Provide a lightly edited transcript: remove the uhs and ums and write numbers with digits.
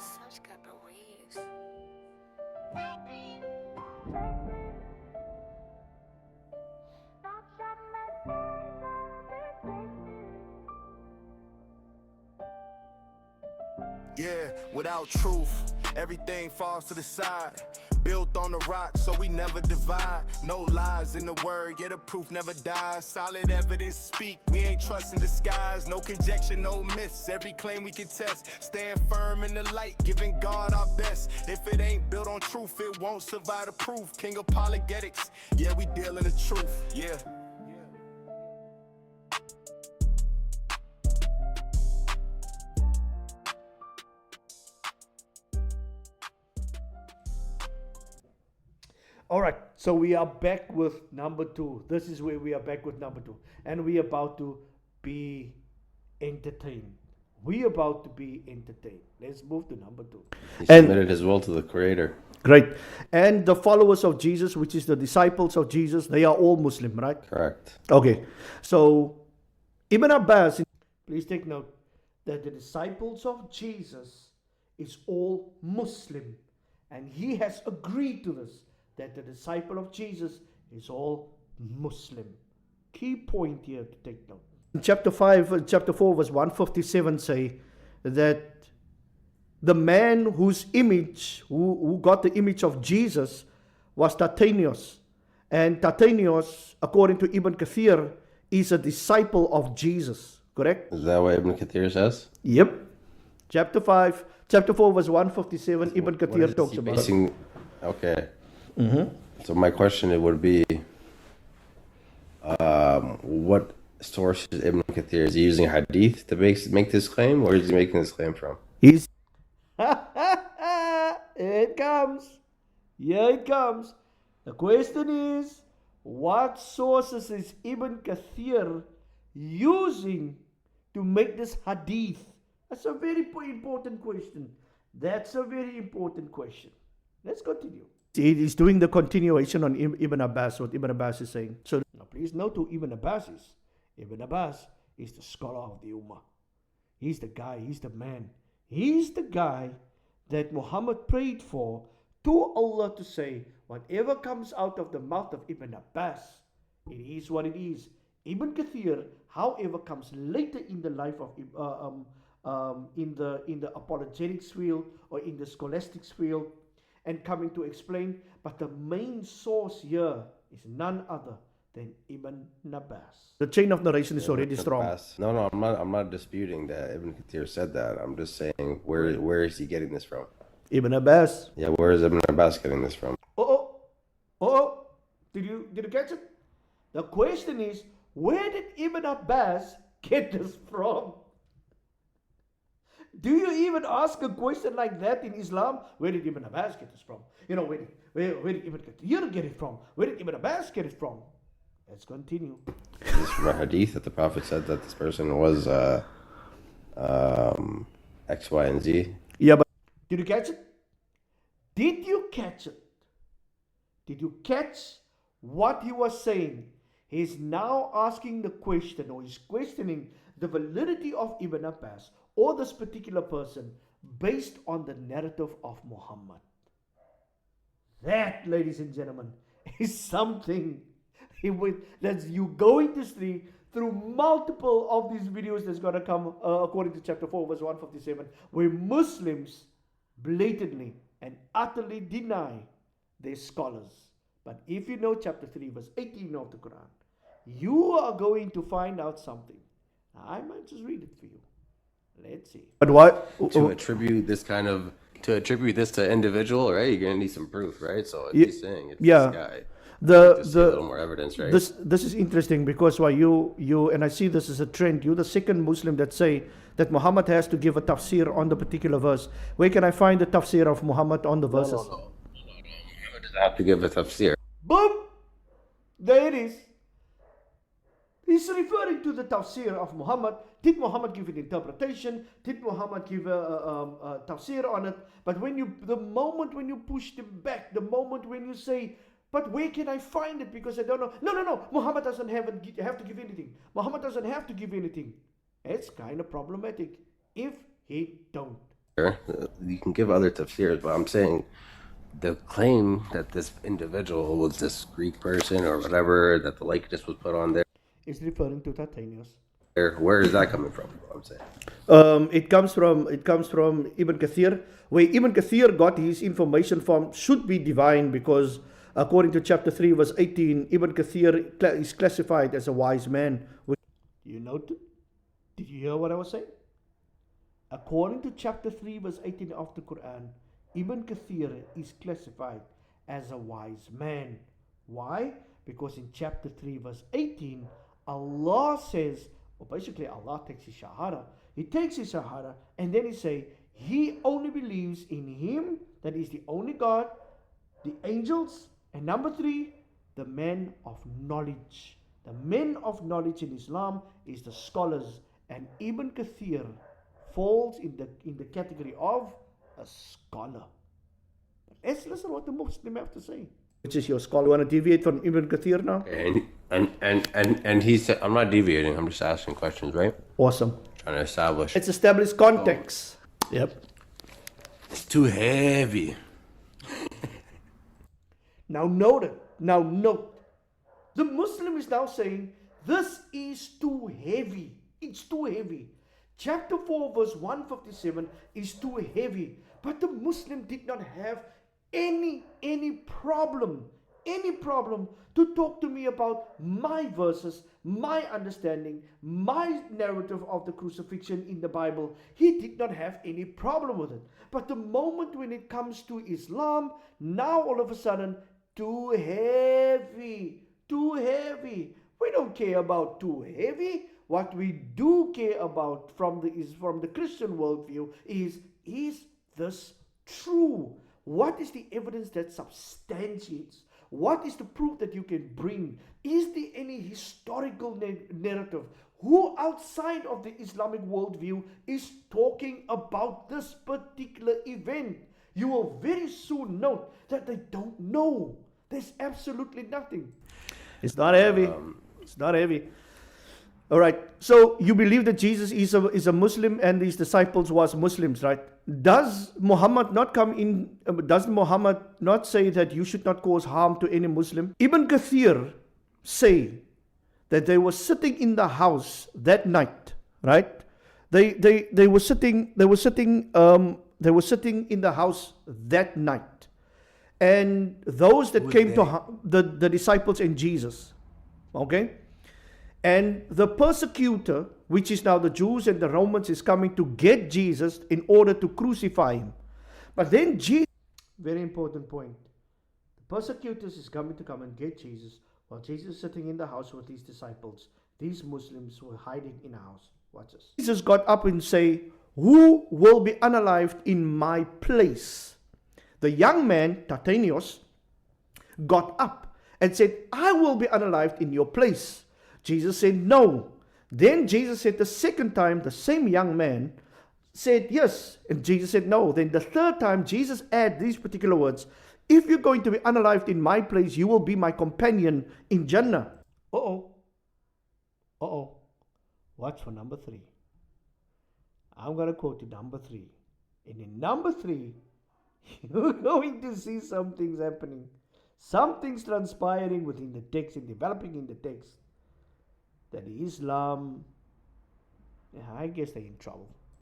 Such good beliefs. Yeah, without truth, everything falls to the side. Built on the rock, so we never divide. No lies in the word, yeah, the proof never dies. Solid evidence speak, we ain't trusting disguise. No conjecture, no myths, every claim we can test. Stand firm in the light, giving God our best. If it ain't built on truth, it won't survive the proof. King apologetics, yeah, we deal in the truth, yeah. All right, so we are back with number two. This is where we are back with number two, and we are about to be entertained. We are about to be entertained. Let's move to number two. He And submitted his will to the Creator. great, and the followers of Jesus, which is the disciples of Jesus, they are all Muslim, right? Correct. Okay, so Ibn Abbas, please take note that the disciples of Jesus is all Muslim, and he has agreed to this, that the disciple of Jesus is all Muslim. Key point here to take note. In chapter 4, verse 157 say that the man whose image, who got the image of Jesus, was Tatanios. And Tatanios, according to Ibn Kathir, is a disciple of Jesus. Correct? Is that what Ibn Kathir says? Yep. Chapter 4, verse 157, Ibn Kathir talks about it. Okay. So my question it would be, what source is Ibn Kathir? Is he using hadith to make this claim, or is he making this claim from? He's Here it comes. Here it comes. The question is, what sources is Ibn Kathir using to make this hadith? That's a very important question. That's a very important question. Let's continue. He's doing the continuation on Ibn Abbas, what Ibn Abbas is saying. So now please note who Ibn Abbas is. Ibn Abbas is the scholar of the Ummah. He's the guy, he's the man. He's the guy that Muhammad prayed for to Allah to say, whatever comes out of the mouth of Ibn Abbas, it is what it is. Ibn Kathir, however, comes later in the life of in the apologetics field or in the scholastics field, and coming to explain, but the main source here is none other than Ibn Abbas. The chain of narration is already strong. No, I'm not disputing that Ibn Kathir said that. I'm just saying, where is he getting this from? Ibn Abbas. Yeah, where is Ibn Abbas getting this from? Did you catch it? The question is, where did Ibn Abbas get this from? Do you even ask a question like that in Islam? Where did Ibn Abbas get this from? Where did Ibn Kathir get it from? Where did Ibn Abbas get it from? Let's continue. It's from a hadith that the Prophet said that this person was X, Y, and Z. Yeah, but did you catch it? Did you catch it? Did you catch what he was saying? He's now asking the question, or he's questioning the validity of Ibn Abbas or this particular person based on the narrative of Muhammad. That, ladies and gentlemen, is something that you're going to see through multiple of these videos that's going to come according to chapter 4 verse 157, where Muslims blatantly and utterly deny their scholars. But if you know chapter 3 verse 18 of the Quran, you are going to find out something. I might just read it for you. Let's see. But what? To attribute this to individual, right? You're gonna need some proof, right? So if he's saying it's this guy, just a little more evidence, right? This is interesting because why you and I see this as a trend. You're the second Muslim that say that Muhammad has to give a tafsir on the particular verse. Where can I find the tafsir of Muhammad on the verses? No. Muhammad doesn't have to give a tafsir. Boom! There it is. He's referring to the tafsir of Muhammad. Did Muhammad give an interpretation? Did Muhammad give a tafsir on it? But the moment when you push them back, the moment when you say, but where can I find it? Because I don't know. No. Muhammad doesn't have to give anything. Muhammad doesn't have to give anything. It's kind of problematic if he don't. You can give other tafsirs, but I'm saying the claim that this individual was this Greek person or whatever, that the likeness was put on there, is referring to Titanius. Where is that coming from? I'm saying it comes from Ibn Kathir, where Ibn Kathir got his information from should be divine, because according to chapter 3 verse 18, Ibn Kathir is classified as a wise man. You noted? Did you hear what I was saying? According to chapter 3 verse 18 of the Quran, Ibn Kathir is classified as a wise man. Why? Because in chapter 3 verse 18, Allah says, or basically Allah takes his shahada. He takes his shahada and then he say, he only believes in him, that is the only God, the angels, and number 3, the men of knowledge. The men of knowledge in Islam is the scholars, and Ibn Kathir falls in the category of a scholar. Let's listen what the Muslim have to say. Which is your scholar? You want to deviate from Ibn Kathir now? And he said, I'm not deviating. I'm just asking questions, right? Awesome. Trying to establish. Let's establish context. Yep. It's too heavy. Now note it. Now note. The Muslim is now saying, this is too heavy. It's too heavy. Chapter 4 verse 157 is too heavy. But the Muslim did not have any problem to talk to me about my verses, my understanding, my narrative of the crucifixion in the Bible. He did not have any problem with it. But the moment when it comes to Islam, now all of a sudden, too heavy. We don't care about too heavy. What we do care about from the Christian worldview is this true? What is the evidence that substantiates? What is the proof that you can bring? Is there any historical narrative? Who outside of the Islamic worldview is talking about this particular event? You will very soon note that they don't know. There's absolutely nothing. It's not heavy. It's not heavy. All right. So you believe that Jesus is a Muslim and his disciples was Muslims, right? Does Muhammad not come in? Does Muhammad not say that you should not cause harm to any Muslim? Ibn Kathir say that they were sitting in the house that night, right? They were sitting in the house that night, and those that came to the disciples and Jesus, okay. And the persecutor, which is now the Jews and the Romans, is coming to get Jesus in order to crucify him. But then Jesus, very important point, the persecutors is coming to come and get Jesus while Jesus is sitting in the house with his disciples. These Muslims were hiding in a house. Watch this. Jesus got up and say, who will be unalived in my place? The young man, Titanius, got up and said, I will be unalived in your place. Jesus said, no. Then Jesus said the second time, the same young man said, yes. And Jesus said, no. Then the third time, Jesus added these particular words, if you're going to be unalived in my place, you will be my companion in Jannah. Watch for number 3. I'm going to quote you number 3. And in number 3, you're going to see some things happening. Something's transpiring within the text and developing in the text. That Islam, I guess they're in trouble.